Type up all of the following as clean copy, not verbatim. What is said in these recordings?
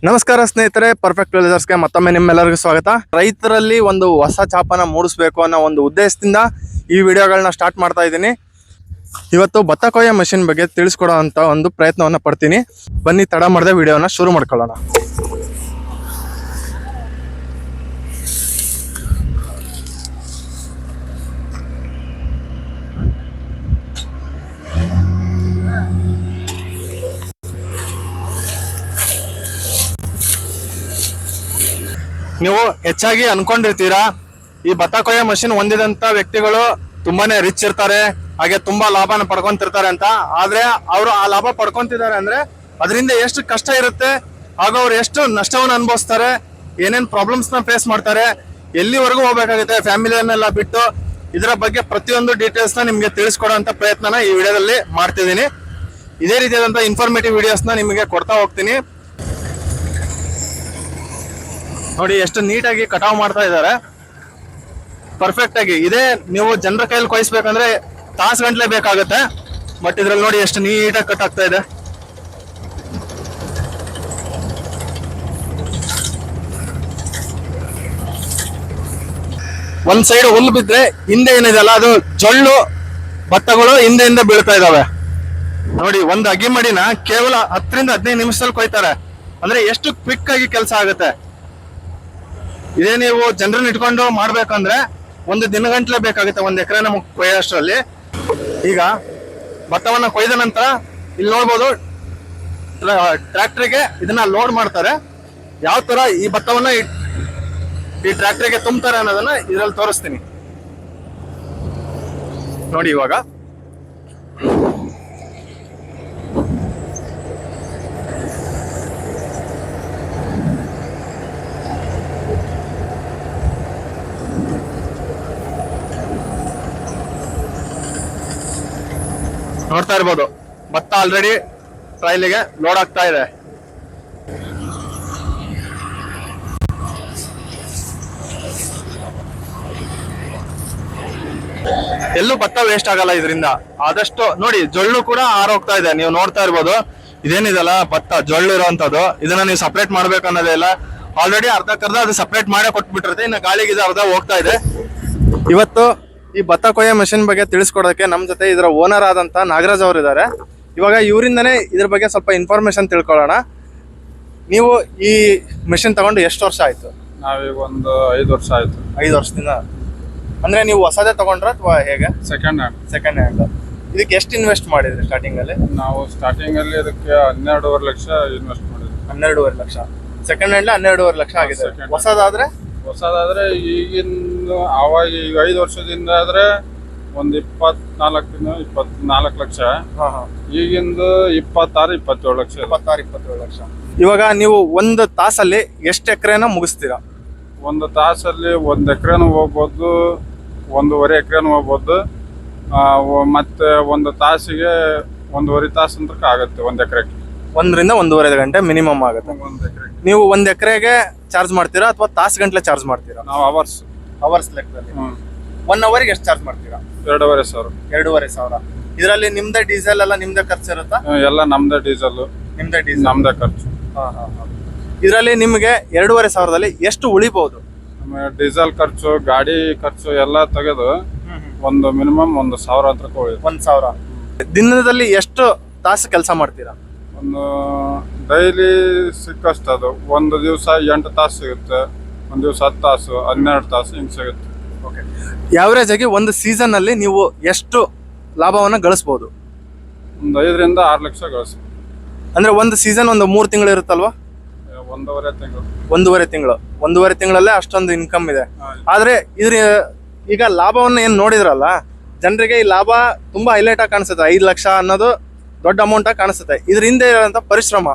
ನಮಸ್ಕಾರ ಸ್ನೇಹಿತರೆ, ಪರ್ಫೆಕ್ಟ್ ವೆದರ್ಸ್ಗೆ ಮತ್ತೊಮ್ಮೆ ನಿಮ್ಮೆಲ್ಲರಿಗೂ ಸ್ವಾಗತ. ರೈತರಲ್ಲಿ ಒಂದು ಹೊಸ ಛಾಪನ ಮೂಡಿಸಬೇಕು ಅನ್ನೋ ಒಂದು ಉದ್ದೇಶದಿಂದ ಈ ವಿಡಿಯೋಗಳನ್ನ ಸ್ಟಾರ್ಟ್ ಮಾಡ್ತಾ ಇದ್ದೀನಿ. ಇವತ್ತು ಭತ್ತ ಕೊಯ್ಯೋ ಮಷಿನ್ ಬಗ್ಗೆ ತಿಳಿಸ್ಕೊಡೋ ಅಂತ ಒಂದು ಪ್ರಯತ್ನವನ್ನು ಪಡ್ತೀನಿ. ಬನ್ನಿ ತಡ ಮಾಡದೆ ವಿಡಿಯೋನ ಶುರು ಮಾಡ್ಕೊಳ್ಳೋಣ. ನೀವು ಹೆಚ್ಚಾಗಿ ಅನ್ಕೊಂಡಿರ್ತೀರಾ, ಈ ಭತ್ತ ಕೊಯ್ಯೋ ಮಷಿನ್ ಹೊಂದಿದಂತ ವ್ಯಕ್ತಿಗಳು ತುಂಬಾನೇ ರಿಚ್ ಇರ್ತಾರೆ, ಹಾಗೆ ತುಂಬಾ ಲಾಭನ ಪಡ್ಕೊಂತಿರ್ತಾರೆ ಅಂತ. ಆದ್ರೆ ಅವರು ಆ ಲಾಭ ಪಡ್ಕೊಂತಿದ್ದಾರೆ ಅಂದ್ರೆ ಅದರಿಂದ ಎಷ್ಟು ಕಷ್ಟ ಇರುತ್ತೆ, ಹಾಗೂ ಅವ್ರು ಎಷ್ಟು ನಷ್ಟವನ್ನು ಅನುಭವಿಸ್ತಾರೆ, ಏನೇನ್ ಪ್ರಾಬ್ಲಮ್ಸ್ ನ ಫೇಸ್ ಮಾಡ್ತಾರೆ, ಎಲ್ಲಿವರೆಗೂ ಹೋಗ್ಬೇಕಾಗುತ್ತೆ ಫ್ಯಾಮಿಲಿಯನ್ನೆಲ್ಲ ಬಿಟ್ಟು, ಇದರ ಬಗ್ಗೆ ಪ್ರತಿಯೊಂದು ಡೀಟೇಲ್ಸ್ ನ ನಿಮ್ಗೆ ತಿಳಿಸ್ಕೊಡೋಂತ ಪ್ರಯತ್ನನ ಈ ವಿಡಿಯೋದಲ್ಲಿ ಮಾಡ್ತಿದ್ದೀನಿ. ಇದೇ ರೀತಿಯಾದಂತ ಇನ್ಫಾರ್ಮೇಟಿವ್ ವಿಡಿಯೋಸ್ ನ ನಿಮಗೆ ಕೊಡ್ತಾ ಹೋಗ್ತೀನಿ. ನೋಡಿ ಎಷ್ಟು ನೀಟಾಗಿ ಕಟಾವ್ ಮಾಡ್ತಾ ಇದ್ದಾರೆ, ಪರ್ಫೆಕ್ಟ್ ಆಗಿ. ಇದೇ ನೀವು ಜನರ ಕೈಯಲ್ಲಿ ಕೊಯ್ಸ್ಬೇಕಂದ್ರೆ ತಾಸು ಗಂಟ್ಲೆ ಬೇಕಾಗುತ್ತೆ. ಬಟ್ ಇದ್ರಲ್ಲಿ ನೋಡಿ ಎಷ್ಟು ನೀಟಾಗಿ ಕಟ್ ಆಗ್ತಾ ಇದೆ. ಒಂದ್ ಸೈಡ್ ಹುಲ್ಲು ಬಿದ್ರೆ ಹಿಂದೆ ಏನಿದೆಲ್ಲ ಅದು ಜೊಳ್ಳು ಭತ್ತಗಳು ಹಿಂದೆಯಿಂದ ಬೀಳ್ತಾ ಇದಾವೆ. ನೋಡಿ ಒಂದು ಅಗಿ ಮಡಿನ ಕೇವಲ 10 ರಿಂದ 15 ನಿಮಿಷದಲ್ಲಿ ಕೊಯ್ತಾರೆ. ಅಂದ್ರೆ ಎಷ್ಟು ಕ್ವಿಕ್ ಆಗಿ ಕೆಲಸ ಆಗುತ್ತೆ. ಇದೇ ನೀವು ಜನರನ್ನ ಇಟ್ಕೊಂಡು ಮಾಡ್ಬೇಕಂದ್ರೆ ಒಂದು ದಿನಗಂಟ್ಲೆ ಬೇಕಾಗುತ್ತೆ ಒಂದ್ ಎಕರೆನ ಕೊಯ್ಯೋಷ್ಟರಲ್ಲಿ. ಈಗ ಭತ್ತವನ್ನ ಕೊಯ್ದ ನಂತರ ಇಲ್ಲಿ ನೋಡ್ಬೋದು, ಟ್ರ್ಯಾಕ್ಟರ್ಗೆ ಇದನ್ನ ಲೋಡ್ ಮಾಡ್ತಾರೆ. ಯಾವ ತರ ಈ ಭತ್ತವನ್ನ ಈ ಟ್ರ್ಯಾಕ್ಟರ್ಗೆ ತುಂಬ್ತಾರೆ ಅನ್ನೋದನ್ನ ಇದ್ರಲ್ಲಿ ತೋರಿಸ್ತೀನಿ ನೋಡಿ. ಇವಾಗ ನೋಡ್ತಾ ಇರ್ಬೋದು, ಭತ್ತ ಆಲ್ರೆಡಿ ಟ್ರೈಲಿಗೆ ಲೋಡ್ ಆಗ್ತಾ ಇದೆ. ಎಲ್ಲೂ ಭತ್ತ ವೇಸ್ಟ್ ಆಗಲ್ಲ ಇದರಿಂದ. ಆದಷ್ಟು ನೋಡಿ, ಜೊಳ್ಳು ಕೂಡ ಆರೋಗ್ತಾ ಇದೆ. ನೀವು ನೋಡ್ತಾ ಇರ್ಬೋದು, ಇದೇನಿದೆಲ್ಲ ಭತ್ತ ಜೊಳ್ಳು ಇರೋಂಥದ್ದು, ಇದನ್ನ ನೀವು ಸಪ್ರೇಟ್ ಮಾಡ್ಬೇಕು ಅನ್ನೋದೇ ಇಲ್ಲ. ಆಲ್ರೆಡಿ ಅರ್ಧಕ್ಕರ್ಧ ಅದು ಸಪ್ರೇಟ್ ಮಾಡೇ ಕೊಟ್ಬಿಟ್ಟಿರುತ್ತೆ. ಇನ್ನು ಗಾಳಿಗೆ ಇದು ಅರ್ಧ ಹೋಗ್ತಾ ಇದೆ. ಇವತ್ತು ಈ ಭತ್ತ ಕೊಯ್ಯೋ ಮಷಿನ್ ಬಗ್ಗೆ ತಿಳಿಸ್ಕೊಡೋಕೆ ನಮ್ಮ ಜೊತೆ ಇದರ ಓನರ್ ಆದಂತ ನಾಗರಾಜ್ ಅವರು ಇದ್ದಾರೆ. ಇವಾಗ ಇವರಿಂದನೇ ಇದ್ರ ಬಗ್ಗೆ ಸ್ವಲ್ಪ ಇನ್ಫಾರ್ಮೇಶನ್ ತಿಳ್ಕೊಳ್ಳೋಣ. ನೀವು ಈ ಮಷಿನ್ ತಗೊಂಡು ಎಷ್ಟು ವರ್ಷ ಆಯ್ತು? ನಾವೀಗ ಒಂದು 5 ವರ್ಷ ಆಯ್ತು. 5 ವರ್ಷದಿಂದ. ಅಂದ್ರೆ ನೀವು ಹೊಸದೇ ತಗೊಂಡ್ರ ಅಥವಾ ಹೇಗೆ? Second hand. ಇದಕ್ಕೆ ಎಷ್ಟು ಇನ್ವೆಸ್ಟ್ ಮಾಡಿದ್ರಿ ಸ್ಟಾರ್ಟಿಂಗ್ ಅಲ್ಲಿ? ನಾವು ಸ್ಟಾರ್ಟಿಂಗ್ ಅಲ್ಲಿ ಇದಕ್ಕೆ 12.5 ಲಕ್ಷ ಇನ್ವೆಸ್ಟ್ ಮಾಡಿದ್ವಿ. 12.5 ಲಕ್ಷ. ಸೆಕೆಂಡ್ ಹ್ಯಾಂಡ್ 12.5 ಲಕ್ಷ ಆಗಿದೆ. ಹೊಸದಾದ್ರೆ ಈಗಿನ ಅವಾಗ ಈಗ 5 ವರ್ಷದಿಂದ ಆದ್ರೆ ಒಂದು 24 ಲಕ್ಷ. ಈಗಿಂದು 26-27 ಲಕ್ಷ. 26-27 ಲಕ್ಷ. ಇವಾಗ ನೀವು ಒಂದು ತಾಸಲ್ಲಿ ಎಷ್ಟು ಎಕರೆನ ಮುಗಿಸ್ತೀರಾ? ಒಂದು ತಾಸಲ್ಲಿ 1 ಎಕರೆನೂ ಹೋಗ್ಬೋದು, 1.5 ಎಕರೆನೂ ಹೋಗ್ಬೋದು. ಮತ್ತೆ ಒಂದು ತಾಸಿಗೆ 1.5 ತಾಸು ಅಂತ ಆಗುತ್ತೆ. 1 ಎಕರೆಗೆ 1 ರಿಂದ 1.5 ಗಂಟೆ ಮಿನಿಮಮ್ ಆಗುತ್ತೆ. 1 ಎಕರೆಗೆ ನೀವು 1 ಎಕರೆಗೆ ಚಾರ್ಜ್ ಮಾಡ್ತೀರಾ ಅಥವಾ ತಾಸು ಗಂಟ್ಲೆ ಚಾರ್ಜ್ ಮಾಡ್ತೀರಾ? ನಾವು ಅವರ್ಸ್ ಲೆಕ್ಕದಲ್ಲಿ 1 ಅವರ್ಗೆ ಎಷ್ಟು ಚಾರ್ಜ್ ಮಾಡ್ತೀರಾ? 2,500. 2,500. ಇದರಲ್ಲಿ ನಿಮ್ದೇ ಡೀಸೆಲ್ ಎಲ್ಲ ನಿಮ್ದೇ ಖರ್ಚು ಇರುತ್ತಾ? ಎಲ್ಲ ನಮ್ದೇ ಡೀಸೆಲ್, ನಮ್ದೇ ಖರ್ಚು. ಇದರಲ್ಲಿ ನಿಮ್ಗೆ 2,500ದಲ್ಲಿ ಎಷ್ಟು ಉಳಿಬಹುದು? ಡೀಸೆಲ್ ಖರ್ಚು, ಗಾಡಿ ಖರ್ಚು ಎಲ್ಲ ತೆಗೆದು ಒಂದು ಮಿನಿಮಮ್ 1,000 ಹತ್ರ ಉಳಿಯುತ್ತೆ. 1,000. ದಿನದಲ್ಲಿ ಎಷ್ಟು ತಾಸು ಕೆಲಸ ಮಾಡ್ತೀರಾ? ಒಂದು ಡೈಲಿ ಸಿಕ್ಕಷ್ಟು. ಅದು ಒಂದು ದಿವಸ 8 ತಾಸು ಸಿಗುತ್ತೆ, ಒಂದು ದಿವಸ 10 ತಾಸು, 12 ತಾಸು ಹಿಂಗೆ ಸಿಗುತ್ತೆ. ಓಕೆ. ಯಾವರೇಜ್ ಆಗಿ ಒಂದು ಸೀಸನ್ ಅಲ್ಲಿ ನೀವು ಎಷ್ಟು ಲಾಭವನ್ನ ಗಳಿಸಬಹುದು? ಒಂದು 5 ರಿಂದ 6 ಲಕ್ಷ ಗಳಿಸ್ಬೋದು. ಅಂದ್ರೆ ಒಂದು ಸೀಸನ್ ಒಂದು 3 ತಿಂಗಳು ಇರುತ್ತಲ್ವಾ? 1.5 ತಿಂಗಳು. 1.5 ತಿಂಗಳಲ್ಲೇ ಅಷ್ಟೊಂದು ಇನ್ಕಮ್ ಇದೆ. ಆದ್ರೆ ಇದ್ರ ಈಗ ಲಾಭವನ್ನ ಏನ್ ನೋಡಿದ್ರಲ್ಲ, ಜನರಿಗೆ ಈ ಲಾಭ ತುಂಬಾ ಹೈಲೈಟ್ ಆಗಿ ಕಾಣಿಸುತ್ತೆ. 5 ಲಕ್ಷ ಅನ್ನೋದು ದೊಡ್ಡ ಅಮೌಂಟ್ ಆಗಿ ಕಾಣಿಸುತ್ತೆ. ಇದ್ರ ಹಿಂದೆ ಇರೋಂತ ಪರಿಶ್ರಮ,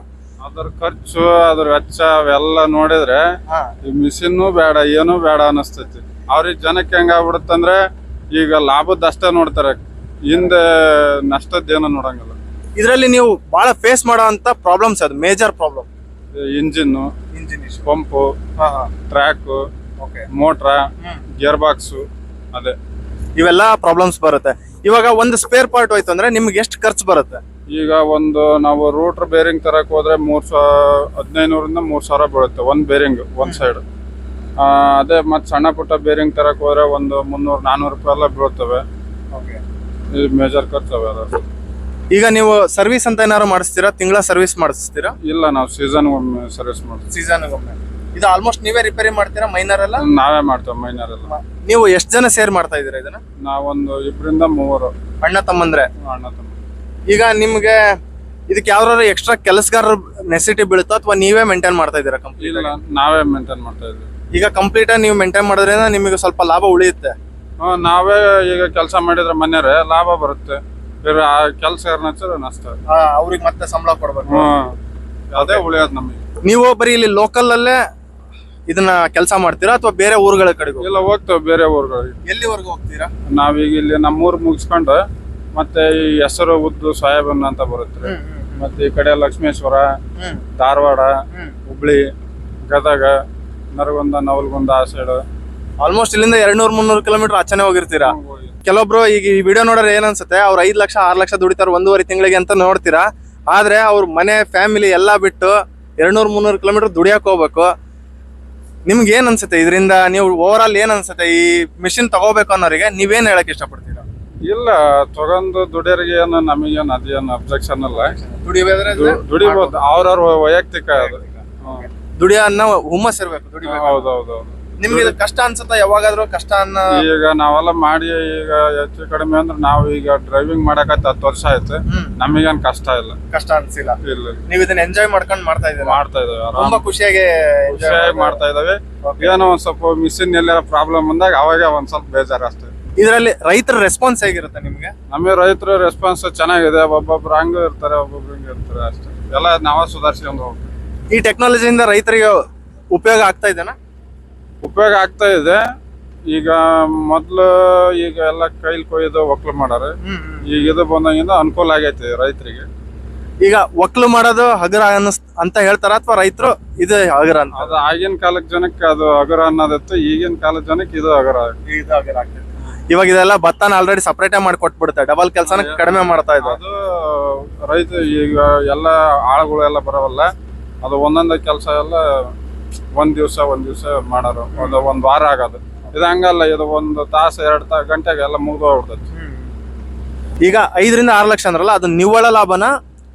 ಅದ್ರ ಖರ್ಚು, ಅದ್ರ ವೆಚ್ಚ ಅವೆಲ್ಲ ನೋಡಿದ್ರೆ ಈ ಮಿಷಿನ್ನು ಬೇಡ, ಏನೂ ಬೇಡ ಅನಿಸ್ತೈತಿ. ಅವ್ರಿಗೆ ಜನಕ್ಕೆ ಹೆಂಗಾಗ್ಬಿಡುತ್ತಂದ್ರೆ ಈಗ ಲಾಭದ ಅಷ್ಟೇ ನೋಡ್ತಾರೆ, ಹಿಂದೆ ನಷ್ಟದ್ದೇನು ನೋಡಂಗಿಲ್ಲ. ಇದರಲ್ಲಿ ನೀವು ಬಹಳ ಫೇಸ್ ಮಾಡೋಂತ ಪ್ರಾಬ್ಲಮ್ಸ್, ಅದು major problem. Engine pump, track, ಮೋಟ್ರ, ಗೇರ್ ಬಾಕ್ಸು, ಅದೇ ಇವೆಲ್ಲ ಪ್ರಾಬ್ಲಮ್ಸ್ ಬರುತ್ತೆ. ಇವಾಗ ಒಂದು ಸ್ಪೇರ್ ಪಾರ್ಟ್ ಹೋಯ್ತು ಅಂದ್ರೆ ನಿಮ್ಗೆ ಎಷ್ಟು ಖರ್ಚು ಬರುತ್ತೆ? ಈಗ ಒಂದು ನಾವು ರೂಟರ್ ಬೇರಿಂಗ್ ತರಕ್ ಹೋದ್ರೆ 1500ರಿಂದ 3000 ಬೀಳುತ್ತೆ ಒಂದ್ ಬೇರಿಂಗ್ ಒಂದ್ ಸೈಡ್. ಅದೇ ಮತ್ತೆ ಸಣ್ಣ ಪುಟ್ಟ ಬೇರಿಂಗ್ ತರಕ್ ಹೋದ್ರೆ ಒಂದು 300-400 ರೂಪಾಯಿ ಎಲ್ಲ ಬೀಳ್ತವೆ. ಈ ಮೇಜರ್ ಖರ್ಚು ಅವೆ ಅದ. ಈಗ ನೀವು ಸರ್ವಿಸ್ ಅಂತ ಏನಾದ್ರು ಮಾಡಿಸ್ತೀರಾ? ತಿಂಗಳ ಸರ್ವಿಸ್ ಮಾಡಿಸ್ತೀರಾ? ಇಲ್ಲ, ನಾವು ಸೀಸನ್ ಒಮ್ಮೆ ಸರ್ವಿಸ್ ಮಾಡ್ತೀವಿ. ಸೀಸನ್ ಇದು ಆಲ್ಮೋಸ್ಟ್ ನೀವೇ ರಿಪೇರಿ ಮಾಡ್ತೀರಾ? ಮೈನರ್ ಎಲ್ಲ ನಾವೇ ಮಾಡ್ತೇವೆ, ಮೈನರ್ ಎಲ್ಲ. ನೀವು ಎಷ್ಟು ಜನ ಸೇರ್ ಮಾಡ್ತಾ ಇದೀರಾ ಇದನ್ನ? ನಾವೊಂದು 2-3 ಅಣ್ಣ ತಮ್ಮಂದ್ರೆ. ಅಣ್ಣ ತಮ್ಮ. ಈಗ ನಿಮ್ಗೆ ಇದಕ್ಕೆ ಯಾವ್ದಾದ್ರು ಎಕ್ಸ್ಟ್ರಾ ಕೆಲಸಗಾರರ ನೆಸಿಟಿ ಬೀಳುತ್ತೋ ಅಥವಾ ನೀವೇ ಮೇಂಟೈನ್ ಮಾಡ್ತಾ ಇದೀರಾ ಕಂಪ್ಲೀಟ್? ಇಲ್ಲ, ನಾವೇ ಮೇಂಟೈನ್ ಮಾಡ್ತಾ ಇದ್ವಿ. ಈಗ ಕಂಪ್ಲೀಟ್ ನೀವು ಮೇಂಟೈನ್ ಮಾಡೋದ್ರಿಂದ ನಿಮಗೆ ಸ್ವಲ್ಪ ಲಾಭ ಉಳಿಯುತ್ತೆ. ನಾವೇ ಈಗ ಕೆಲಸ ಮಾಡಿದ್ರೆ ಮನೆಯವ್ರೆ ಲಾಭ ಬರುತ್ತೆ. ಬೇರೆ ಆ ಕೆಲಸಗಾರನ ನಷ್ಟ. ಅವ್ರಿಗೆ ಮತ್ತೆ ಸಂಬಳ ಕೊಡ್ಬೇಕು. ಅದೇ ಉಳಿಯೋದು ನಮಗೆ. ನೀವು ಬರೀ ಇಲ್ಲಿ ಲೋಕಲ್ ಅಲ್ಲೇ ಇದನ್ನ ಕೆಲಸ ಮಾಡ್ತೀರಾ ಅಥವಾ ಬೇರೆ ಊರುಗಳ ಕಡೆಗೂ? ಇಲ್ಲ, ಹೋಗ್ತೇವೆ ಬೇರೆ ಊರುಗಳಿಗೆ. ಎಲ್ಲಿವರೆಗೂ ಹೋಗ್ತೀರಾ? ನಾವೀಗ ಇಲ್ಲಿ ನಮ್ಮೂರು ಮುಗಿಸ್ಕೊಂಡು ಮತ್ತೆ ಈ ಹೆಸರು ಉದ್ದು ಸಾಹೇಬನ್ ಅಂತ ಬರುತ್ತೆ. ಮತ್ತೆ ಈ ಕಡೆ ಲಕ್ಷ್ಮೇಶ್ವರ, ಧಾರವಾಡ, ಹುಬ್ಳಿ, ಗದಗ, ನರಗುಂದ, ನವಲಗುಂದ ಆ ಸೈಡ್ ಆಲ್ಮೋಸ್ಟ್ ಇಲ್ಲಿಂದ 200-300 ಕಿಲೋಮೀಟರ್ ಆಚೆನೆ ಹೋಗಿರ್ತೀರಾ. ಕೆಲವೊಬ್ರು ಈಗ ಈ ವಿಡಿಯೋ ನೋಡ್ರೆ ಏನ್ ಅನ್ಸುತ್ತೆ, ಅವ್ರು 5 ಲಕ್ಷ 6 ಲಕ್ಷ ದುಡಿತಾರೆ 1.5 ತಿಂಗಳಿಗೆ ಅಂತ ನೋಡ್ತೀರಾ. ಆದ್ರೆ ಅವ್ರ ಮನೆ ಫ್ಯಾಮಿಲಿ ಎಲ್ಲಾ ಬಿಟ್ಟು 200-300 ಕಿಲೋಮೀಟರ್ ದುಡಿಯಕ್ ಹೋಗ್ಬೇಕು. ನಿಮ್ಗೆ ಏನ್ ಅನ್ಸುತ್ತೆ ಇದರಿಂದ? ನೀವು ಓವರ್ ಆಲ್ ಏನ್ ಅನ್ಸುತ್ತೆ ಈ ಮಿಷಿನ್ ತಗೋಬೇಕು ಅನ್ನೋರಿಗೆ ನೀವೇನ್ ಹೇಳಕ್ ಇಷ್ಟಪಡ್ತೀರಾ? ಇಲ್ಲ, ತಗೊಂಡು ದುಡಿಯೋರಿಗೆ ಏನು ನಮಗೇನು ಅದೇನು ಅಬ್ಜೆಕ್ಷನ್ ಇಲ್ಲ. ದುಡಿಬಹುದು, ಅವ್ರವ್ರ ವೈಯಕ್ತಿಕ ಅದು. ದುಡಿಯೋ ಅನ್ನೋ ಹುಮ್ಮಸ್ ಇರ್ಬೇಕು, ದುಡಿಬೇಕು. ಹೌದೌದು. ನಿಮ್ಗೆ ಇದು ಕಷ್ಟ ಅನ್ಸುತ್ತಾ? ಯಾವಾಗಾದ್ರೂ ಕಷ್ಟ ಅನ್ನ ಈಗ ನಾವೆಲ್ಲ ಮಾಡಿ ಈಗ ಹೆಚ್ಚು ಕಡಿಮೆ ಅಂದ್ರೆ ನಾವು ಈಗ ಡ್ರೈವಿಂಗ್ ಮಾಡಕತ್ತ 10 ವರ್ಷ ಆಯ್ತು. ನಮಗೇನ್ ಕಷ್ಟ ಇಲ್ಲ. ಕಷ್ಟ ಅನ್ಸಿಲ್ಲ? ಇಲ್ಲ, ನೀವ್ ಇದನ್ನ ಎಂಜಾಯ್ ಮಾಡ್ಕೊಂಡು ಮಾಡ್ತಾ ಇದ್ದೀರಾ? ಮಾಡ್ತಾ ಇದ್ದೇವೆ, ತುಂಬಾ ಖುಷಿಯಾಗಿ ಮಾಡ್ತಾ ಇದಾವೆ. ಏನೋ ಒಂದ್ ಸ್ವಲ್ಪ ಮಿಷಿನ್ ಎಲ್ಲ ಪ್ರಾಬ್ಲಮ್ ಬಂದಾಗ ಅವಾಗ ಒಂದ್ ಸ್ವಲ್ಪ ಬೇಜಾರು ಅಷ್ಟೇ. ಇದರಲ್ಲಿ ರೈತರ ರೆಸ್ಪಾನ್ಸ್ ಹೇಗಿರುತ್ತೆ ನಿಮ್ಗೆ? ನಮಗೆ ರೈತರ ರೆಸ್ಪಾನ್ಸ್ ಚೆನ್ನಾಗಿದೆ. ಒಬ್ಬೊಬ್ರು ಹಂಗ ಇರ್ತಾರೆ, ಒಬ್ಬೊಬ್ರು ಹಿಂಗ ಇರ್ತಾರೆ ಅಷ್ಟೇ. ಎಲ್ಲ ನಾವೇ ಸುಧಾರಿಸ್ಕೊಂಡು ಹೋಗ್ತೀವಿ. ಈ ಟೆಕ್ನಾಲಜಿಯಿಂದ ರೈತರಿಗೆ ಉಪಯೋಗ ಆಗ್ತಾ ಇದೆನಾ? ಉಪಯೋಗ ಆಗ್ತಾ ಇದೆ. ಈಗ ಮೊದ್ಲು ಈಗ ಎಲ್ಲ ಕೈಲಿ ಕೊಯ್ದು ಒಕ್ಲು ಮಾಡಾರೆ. ಈಗ ಇದು ಬಂದಾಗಿಂದ ಅನುಕೂಲ ಆಗೈತಿ ರೈತರಿಗೆ. ಈಗ ಒಕ್ಲು ಮಾಡೋದು ಹಗುರ ಅಂತ ಹೇಳ್ತಾರ ಅಥವಾ ರೈತರು ಇದು ಹಗುರ ಅಂತ? ಅದು ಆಗಿನ ಕಾಲದ ಜನಕ್ಕೆ ಅದು ಹಗುರ ಅನ್ನೋದಿತ್ತು. ಈಗಿನ ಕಾಲದ ಜನಕ್ಕೆ ಇದು ಹಗುರ ಆಗ್ತದೆ. ಇವಾಗ ಇದೆಲ್ಲ ಭತ್ತನ ಆಲ್ರೆಡಿ ಸಪರೇಟ್ ಮಾಡಿ ಕೊಟ್ಬಿಡುತ್ತೆ, ಡಬಲ್ ಕೆಲಸನ ಕಡಿಮೆ ಮಾಡ್ತಾ ಇದೆ. ಅದು ರೈತ ಈಗ ಎಲ್ಲ ಆಳುಗಳು ಎಲ್ಲ ಬರವಲ್ಲ, ಅದು ಒಂದೊಂದೇ ಕೆಲಸ ಎಲ್ಲ ಒಂದ್ ದಿವ್ಸ ಮಾಡೋರು. ಒಂದ್ ವಾರ ಆಗೋದು. ಇದು ಹಂಗಲ್ಲ, ಇದು 1 ತಾಸು 2 ಗಂಟೆಗೆ ಎಲ್ಲ ಮುಗಿದೋಗ್ಬಿಡ್ತೈತಿ. ಈಗ 5-6 ಲಕ್ಷ ಅಂದ್ರಲ್ಲ, ಅದು ನಿವ್ವಳ ಲಾಭನ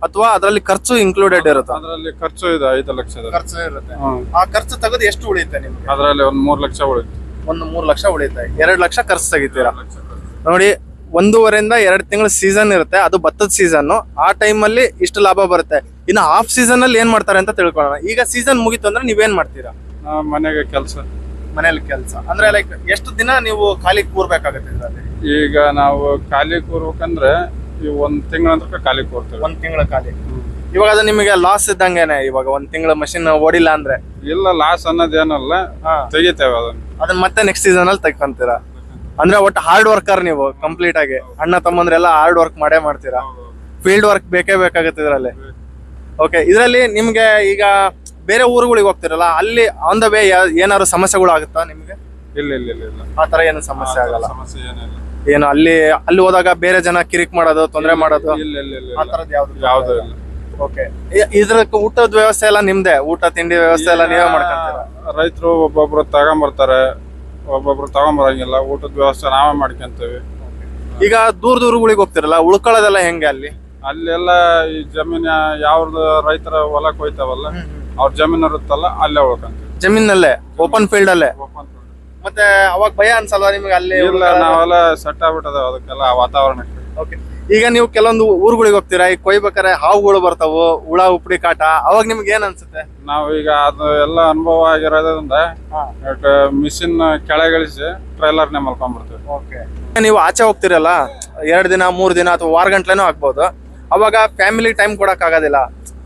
ಅಥವಾ ಅದರಲ್ಲಿ ಖರ್ಚು ಇನ್ಕ್ಲೂಡೆಡ್ ಇರುತ್ತೆ? ಅದರಲ್ಲಿ ಖರ್ಚು ಇದೆ 5 ಲಕ್ಷದ ಖರ್ಚು ಇರುತ್ತೆ. ಆ ಖರ್ಚು ತೆಗೆದು ಎಷ್ಟು ಉಳಿಯುತ್ತೆ ನಿಮ್ಗೆ? ಅದರಲ್ಲಿ 3 ಲಕ್ಷ ಉಳಿಯುತ್ತೆ. 3 ಲಕ್ಷ ಉಳಿಯುತ್ತೆ. 2 ಲಕ್ಷ ಖರ್ಚು ತೆಗಿತೀರಾ ನೋಡಿ. 1.5 2 ತಿಂಗಳ ಸೀಸನ್ ಇರುತ್ತೆ, ಅದು ಭತ್ತದ ಸೀಸನ್. ಆ ಟೈಮ್ ಅಲ್ಲಿ ಇಷ್ಟು ಲಾಭ ಬರುತ್ತೆ. ಇನ್ನು ಹಾಫ್ ಸೀಸನ್ ಅಲ್ಲಿ ಏನ್ ಮಾಡ್ತಾರೆ ಅಂತ ತಿಳ್ಕೊಳ್ಳೋಣ. ಈಗ ಸೀಸನ್ ಮುಗೀತು ಅಂದ್ರೆ ನೀವೇನ್ ಮಾಡ್ತೀರಾ? ಮನೆಗೆ ಕೆಲಸ. ಮನೇಲಿ ಕೆಲಸ ಅಂದ್ರೆ ಲೈಕ್ ಎಷ್ಟು ದಿನ ನೀವು ಖಾಲಿ ಕೂರ್ಬೇಕಾಗುತ್ತೆ ಇದರಲ್ಲಿ? ಈಗ ನಾವು ಖಾಲಿ ಕೂರ್ಬೇಕಂದ್ರೆ ಈ 1 ತಿಂಗಳ ಅಂತ ಖಾಲಿ ಕೂರ್ತೇವೆ. 1 ತಿಂಗಳ ಖಾಲಿ. ಇವಾಗ ಅದು ನಿಮಗೆ ಲಾಸ್ ಇದ್ದಂಗೆನೆ. ಇವಾಗ 1 ತಿಂಗಳ ಮಷಿನ್ ಓಡಿಲ್ಲ ಅಂದ್ರೆ? ಇಲ್ಲ, ಲಾಸ್ ಅನ್ನೋದೇನಲ್ಲ, ತೆಗಿತೇವೆ ಅದನ್ನ ಮತ್ತೆ ನೆಕ್ಸ್ಟ್ ಸೀಸನ್ ಅಲ್ಲಿ ತೆಗ್ಕೊಂತೀರಾ. ಅಂದ್ರೆ ಒಟ್ಟು ಹಾರ್ಡ್ ವರ್ಕರ್ ನೀವು ಕಂಪ್ಲೀಟ್ ಆಗಿ. ಅಣ್ಣ ತಮ್ಮಂದ್ರೆಲ್ಲ ಹಾರ್ಡ್ ವರ್ಕ್ ಮಾಡೇ ಮಾಡ್ತೀರಾ. ಫೀಲ್ಡ್ ವರ್ಕ್ ಬೇಕೇ ಬೇಕಾಗುತ್ತೆ ಇದರಲ್ಲಿ. ಓಕೆ, ಇದರಲ್ಲಿ ನಿಮ್ಗೆ ಈಗ ಬೇರೆ ಊರುಗಳಿಗೆ ಹೋಗ್ತಿರಲ್ಲ, ಅಲ್ಲಿ ಆನ್ ದ ವೇ ಏನಾದ್ರು ಸಮಸ್ಯೆಗಳು ಆಗುತ್ತಾ ನಿಮ್ಗೆ? ಇಲ್ಲ, ಆ ತರ ಏನು ಸಮಸ್ಯೆ ಆಗಲ್ಲ? ಸಮಸ್ಯೆ ಏನಿಲ್ಲ. ಏನು ಅಲ್ಲಿ ಹೋದಾಗ ಬೇರೆ ಜನ ಕಿರಿಕ್ ಮಾಡೋದು, ತೊಂದರೆ ಮಾಡೋದು ಆ ತರದ್ ಯಾವ್ದು ಇಲ್ಲ. ಓಕೆ, ಇದ್ರ ಊಟದ ವ್ಯವಸ್ಥೆ ಎಲ್ಲ ನಿಮ್ದೆ? ಊಟ ತಿಂಡಿ ವ್ಯವಸ್ಥೆ ಎಲ್ಲ ನೀವೇ ಮಾಡ್ಕೊಂತೀರಾ? ರೈತರು ಒಬ್ಬೊಬ್ರು ತಗೊಂಬರ್ತಾರೆ, ಒಬ್ಬೊಬ್ರು ತಗೊಂಬರಂಗಿಲ್ಲ. ಊಟದ ವ್ಯವಸ್ಥೆ ನಾವೇ ಮಾಡ್ಕೊಂತೀವಿ. ಈಗ ದೂರಗಳಿಗೆ ಹೋಗ್ತಿರಲ್ಲ, ಉಳ್ಕೊಳ್ಳೋದೆಲ್ಲ ಹೆಂಗೆ ಅಲ್ಲಿ? ಅಲ್ಲೆಲ್ಲ ಈ ಜಮೀನ್ ಯಾವ್ದು ರೈತರ ಹೊಲಕ್ ಹೋಯ್ತಾವಲ್ಲ, ಅವ್ರ ಜಮೀನ್ ಇರುತ್ತಲ್ಲ, ಅಲ್ಲೇ ಉಳ್ಕೊಂತೀವಿ. ಜಮೀನಲ್ಲೇ, ಓಪನ್ ಫೀಲ್ಡ್ ಅಲ್ಲೇ? ಮತ್ತೆ ಅವಾಗ ಭಯ ಅನ್ಸಲ್ವಾ ನಿಮ್ಗೆ ಅಲ್ಲಿ? ಇಲ್ಲ, ನಾವೆಲ್ಲ ಸೆಟ್ ಆಗ್ಬಿಟ್ಟದ ಅದಕ್ಕೆಲ್ಲ ವಾತಾವರಣಕ್ಕೆ. ಓಕೆ, ಈಗ ನೀವು ಕೆಲವೊಂದು ಊರುಗಳಿಗೆ ಹೋಗ್ತೀರಾ, ಈಗ ಕೊಯ್ಬೇಕಾರೆ ಹಾವುಗಳು ಬರ್ತಾವು, ಹುಳ ಉಪ್ಪಡಿ ಕಾಟ, ಅವಾಗ ನಿಮ್ಗೆ ಏನ್ ಅನ್ಸುತ್ತೆ? ನಾವು ಈಗ ಅದು ಎಲ್ಲ ಅನುಭವ ಆಗಿರೋದ್ರಿಂದ ಮಿಷಿನ್ ಕೆಳಗಿಳಿಸಿ ಟ್ರೈಲರ್ನೇ ಮಲ್ಕೊಂಡ್ಬಿಡ್ತೀವಿ. ಓಕೆ, ನೀವು ಆಚೆ ಹೋಗ್ತಿರಲ್ಲ 2 ದಿನ 3 ದಿನ ಅಥವಾ ವಾರ ಗಂಟ್ಲೆನೂ ಆಗ್ಬೋದು, ಅವಾಗ ಫ್ಯಾಮಿಲಿ ಟೈಮ್ ಕೊಡಕ್ ಆಗೋದಿಲ್ಲ.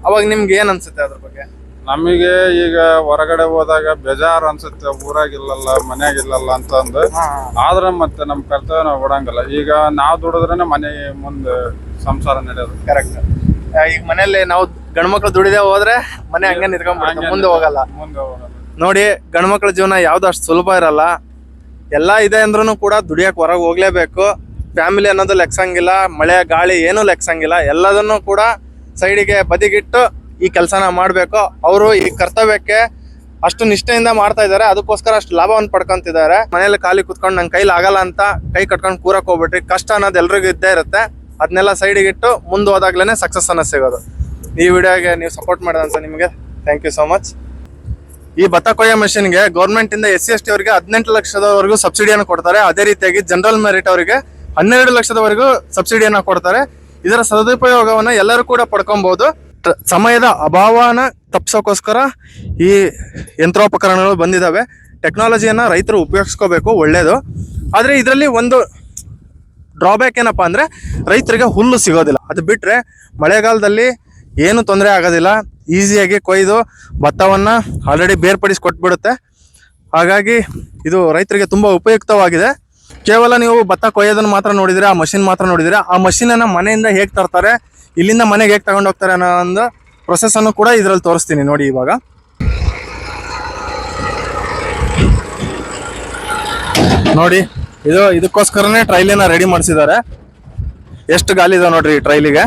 ಅವಾಗ ನಿಮ್ಗೆ ಏನ್ ಅನ್ಸುತ್ತೆ ಅದ್ರ ಬಗ್ಗೆ? ನಮಗೆ ಈಗ ಹೊರಗಡೆ ಹೋದಾಗ ಬೇಜಾರು ಅನ್ಸುತ್ತೆ, ಊರಾಗಿಲ್ಲಲ್ಲ ಮನ್ಯಾಗಿಲ್ಲಲ್ಲ ಅಂತಂದು. ಆದ್ರೆ ಮತ್ತೆ ನಮ್ ಕರ್ತವ್ಯ ನಾವು ಬಿಡಂಗಿಲ್ಲ. ಈಗ ನಾವ್ ದುಡಿದ್ರೇನೆ ಮನೆ ಮುಂದೆ ಸಂಸಾರ ನಡೆಯೋದು. ಕರೆಕ್ಟ್. ಈಗ ಮನೇಲಿ ನಾವು ಗಂಡ್ಮಕ್ಳು ದುಡಿದೇ ಹೋದ್ರೆ ಮನೆ ಹಂಗೆ ನಿಂತ್ಕೊಂಡ್ಬಿಡುತ್ತೆ, ಮುಂದೆ ಹೋಗಲ್ಲ. ನೋಡಿ, ಗಂಡ್ಮಕ್ಳ ಜೀವನ ಯಾವ್ದು ಅಷ್ಟು ಸುಲಭ ಇರಲ್ಲ. ಎಲ್ಲಾ ಇದೆ ಅಂದ್ರೂ ಕೂಡ ದುಡಿಯಕ್ ಹೊರಗೆ ಹೋಗ್ಲೇಬೇಕು. ಫ್ಯಾಮಿಲಿ ಅನ್ನೋದು ಲೆಕ್ಸಂಗಿಲ್ಲ, ಮಳೆ ಗಾಳಿ ಏನೂ ಲೆಕ್ಸಂಗಿಲ್ಲ. ಎಲ್ಲದನ್ನು ಕೂಡ ಸೈಡಿಗೆ ಬದಿಗಿಟ್ಟು ಈ ಕೆಲಸನ ಮಾಡಬೇಕು. ಅವರು ಈ ಕರ್ತವ್ಯಕ್ಕೆ ಅಷ್ಟು ನಿಷ್ಠೆಯಿಂದ ಮಾಡ್ತಾ ಇದ್ದಾರೆ, ಅದಕ್ಕೋಸ್ಕರ ಅಷ್ಟು ಲಾಭವನ್ನು ಪಡ್ಕೊಂತಿದ್ದಾರೆ. ಮನೇಲಿ ಖಾಲಿ ಕುತ್ಕೊಂಡು ನಂಗೆ ಕೈಲಿ ಆಗಲ್ಲ ಅಂತ ಕೈ ಕಟ್ಕೊಂಡು ಕೂರಕ್ ಹೋಗ್ಬಿಟ್ರಿ. ಕಷ್ಟ ಅನ್ನೋದು ಎಲ್ರಿಗೂ ಇದ್ದೇ ಇರುತ್ತೆ. ಅದನ್ನೆಲ್ಲ ಸೈಡಿಗೆ ಇಟ್ಟು ಮುಂದೆ ಹೋದಾಗ್ಲೇ ಸಕ್ಸಸ್ ಅನ್ನೋ ಸಿಗೋದು. ಈ ವಿಡಿಯೋಗೆ ನೀವು ಸಪೋರ್ಟ್ ಮಾಡಿದಂತ ನಿಮಗೆ ಥ್ಯಾಂಕ್ ಯು ಸೋ ಮಚ್. ಈ ಭತ್ತ ಕೊಯ್ಯೋ ಮಷಿನ್ಗೆ ಗೌರ್ಮೆಂಟ್ ಇಂದ SC/ST ಅವರಿಗೆ 18 ಲಕ್ಷದವರೆಗೂ ಸಬ್ಸಿಡಿಯನ್ನು ಕೊಡ್ತಾರೆ. ಅದೇ ರೀತಿಯಾಗಿ ಜನರಲ್ ಮೆರಿಟ್ ಅವರಿಗೆ 12 ಲಕ್ಷದವರೆಗೂ ಸಬ್ಸಿಡಿಯನ್ನ ಕೊಡ್ತಾರೆ. ಇದರ ಸದುಪಯೋಗವನ್ನ ಎಲ್ಲರೂ ಕೂಡ ಪಡ್ಕೊಬಹುದು. ಸಮಯದ ಅಭಾವನ ತಪ್ಪಿಸೋಕ್ಕೋಸ್ಕರ ಈ ಯಂತ್ರೋಪಕರಣಗಳು ಬಂದಿದ್ದಾವೆ. ಟೆಕ್ನಾಲಜಿಯನ್ನ ರೈತರು ಉಪಯೋಗಿಸ್ಕೋಬೇಕು, ಒಳ್ಳೇದು. ಆದರೆ ಇದರಲ್ಲಿ ಒಂದು ಡ್ರಾಬ್ಯಾಕ್ ಏನಪ್ಪ ಅಂದ್ರೆ ರೈತರಿಗೆ ಹುಲ್ಲು ಸಿಗೋದಿಲ್ಲ. ಅದು ಬಿಟ್ರೆ ಮಳೆಗಾಲದಲ್ಲಿ ಏನು ತೊಂದರೆ ಆಗೋದಿಲ್ಲ. ಈಸಿಯಾಗಿ ಕೊಯ್ದು ಭತ್ತವನ್ನ ಆಲ್ರೆಡಿ ಬೇರ್ಪಡಿಸಿ ಕೊಟ್ಬಿಡುತ್ತೆ. ಹಾಗಾಗಿ ಇದು ರೈತರಿಗೆ ತುಂಬಾ ಉಪಯುಕ್ತವಾಗಿದೆ. ಕೇವಲ ನೀವು ಭತ್ತ ಕೊಯ್ಯೋದನ್ನ ಮಾತ್ರ ನೋಡಿದ್ರೆ, ಆ ಮಷಿನ್ ಮಾತ್ರ ನೋಡಿದ್ರೆ, ಆ ಮಷಿನನ್ನ ಮನೆಯಿಂದ ಹೇಗೆ ತರ್ತಾರೆ, ಇಲ್ಲಿಂದ ಮನೆಗೆ ಹೇಗೆ ತಗೊಂಡು ಹೋಗ್ತಾರೆ ಅನ್ನೋ ಒಂದು ಪ್ರೊಸೆಸ್ ಅನ್ನು ಕೂಡ ಇದರಲ್ಲಿ ತೋರಿಸ್ತೀನಿ ನೋಡಿ. ಇವಾಗ ನೋಡಿ, ಇದಕ್ಕೋಸ್ಕರನೇ ಟ್ರೈಲಿನ ರೆಡಿ ಮಾಡಿಸಿದ್ದಾರೆ. ಎಷ್ಟು ಗಾಲಿ ಇದೆ ನೋಡ್ರಿ ಈ ಟ್ರೈಲಿಗೆ.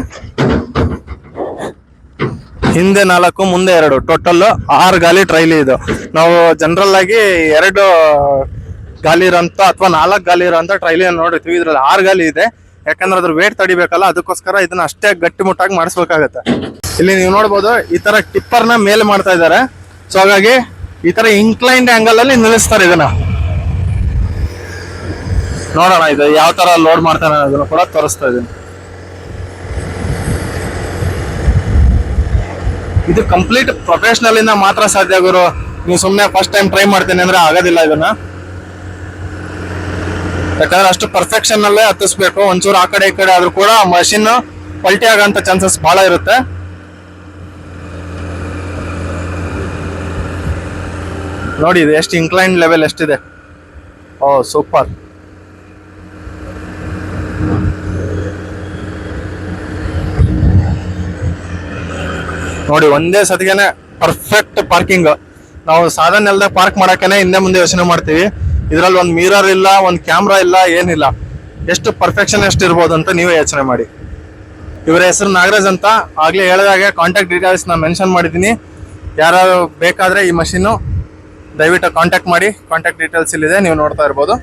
ಹಿಂದೆ 4 ಮುಂದೆ 2 ಟೋಟಲ್ 6 ಗಾಲಿ ಟ್ರೈಲಿ ಇದು. ನಾವು ಜನರಲ್ ಆಗಿ 2 ಗಾಲಿ ಇರೋಂಥ ಅಥವಾ 4 ಗಾಲಿ ಇರೋಂಥ ಟ್ರೈಲಿನ ನೋಡಿರ್ತೀವಿ. ಇದ್ರಲ್ಲಿ 6 ಗಾಲಿ ಇದೆ. ಯಾಕಂದ್ರೆ ಅದ್ರ ವೇಟ್ ತಡಿಬೇಕಲ್ಲ, ಅದಕ್ಕೋಸ್ಕರ ಇದನ್ನ ಅಷ್ಟೇ ಗಟ್ಟಿಮುಟ್ಟಾಗಿ ಮಾಡಿಸ್ಬೇಕಾಗತ್ತೆ. ಇಲ್ಲಿ ನೀವು ನೋಡ್ಬೋದು, ಈ ತರ ಟಿಪ್ಪರ್ನ ಮೇಲೆ ಮಾಡ್ತಾ ಇದ್ದಾರೆ. ಸೊ ಹಾಗಾಗಿ ಈ ತರ ಇನ್ಕ್ಲೈನ್ಡ್ ಆಂಗಲ್ ಅಲ್ಲಿ ನಿಲ್ಲಿಸ್ತಾರೆ ಇದನ್ನ. ನೋಡೋಣ ಇದು ಯಾವ ತರ ಲೋಡ್ ಮಾಡ್ತಾನೆ ಅದನ್ನು ಕೂಡ ತೋರಿಸ್ತಾ ಇದ್ದೀನಿ. ಇದು ಕಂಪ್ಲೀಟ್ ಪ್ರೊಫೆಷನಲ್ ಇಂದ ಮಾತ್ರ ಸಾಧ್ಯ ಗುರು. ನೀವು ಸುಮ್ಮನೆ ಫಸ್ಟ್ ಟೈಮ್ ಟ್ರೈ ಮಾಡ್ತೇನೆ ಅಂದ್ರೆ ಆಗೋದಿಲ್ಲ ಇದನ್ನ. ಯಾಕಂದ್ರೆ ಅಷ್ಟು ಪರ್ಫೆಕ್ಷನ್ ಅಲ್ಲೇ ಹತ್ತಿಸ್ಬೇಕು. ಒಂಚೂರು ಆ ಕಡೆ ಈ ಕಡೆ ಆದ್ರೂ ಕೂಡ ಮಷಿನ್ ಪಲ್ಟಿ ಆಗಂತ ಚಾನ್ಸಸ್ ಬಹಳ ಇರುತ್ತೆ. ನೋಡಿ ಇದು ಎಷ್ಟು ಇನ್ಕ್ಲೈನ್ ಲೆವೆಲ್ ಎಷ್ಟಿದೆ. ಓ ಸೂಪರ್. ನೋಡಿ ಒಂದೇ ಸತಿಗೆನೆ ಪರ್ಫೆಕ್ಟ್ ಪಾರ್ಕಿಂಗ್. ನಾವು ಸಾಧಾರಣ ನೆಲದಾಗ ಪಾರ್ಕ್ ಮಾಡಕ್ಕೇನೆ ಹಿಂದೆ ಮುಂದೆ ಯೋಚನೆ ಮಾಡ್ತೀವಿ. ಇದ್ರಲ್ಲಿ ಒಂದು ಮಿರರ್ ಇಲ್ಲ, ಒಂದು ಕ್ಯಾಮ್ರಾ ಇಲ್ಲ, ಏನಿಲ್ಲ. ಎಷ್ಟು ಪರ್ಫೆಕ್ಷನ್ ಎಷ್ಟು ಇರ್ಬೋದು ಅಂತ ನೀವೇ ಯೋಚನೆ ಮಾಡಿ. ಇವರ ಹೆಸರು ನಾಗರಾಜ್ ಅಂತ. ಆಗ್ಲೇ ಹೇಳಿದಾಗೆ ಕಾಂಟ್ಯಾಕ್ಟ್ ಡೀಟೇಲ್ಸ್ ನಾನು ಮೆನ್ಷನ್ ಮಾಡಿದ್ದೀನಿ. ಯಾರು ಬೇಕಾದ್ರೆ ಈ ಮಷೀನು ದಯವಿಟ್ಟು ಕಾಂಟ್ಯಾಕ್ಟ್ ಮಾಡಿ. ಕಾಂಟ್ಯಾಕ್ಟ್ ಡೀಟೇಲ್ಸ್ ಇಲ್ಲಿದೆ, ನೀವು ನೋಡ್ತಾ ಇರ್ಬೋದು.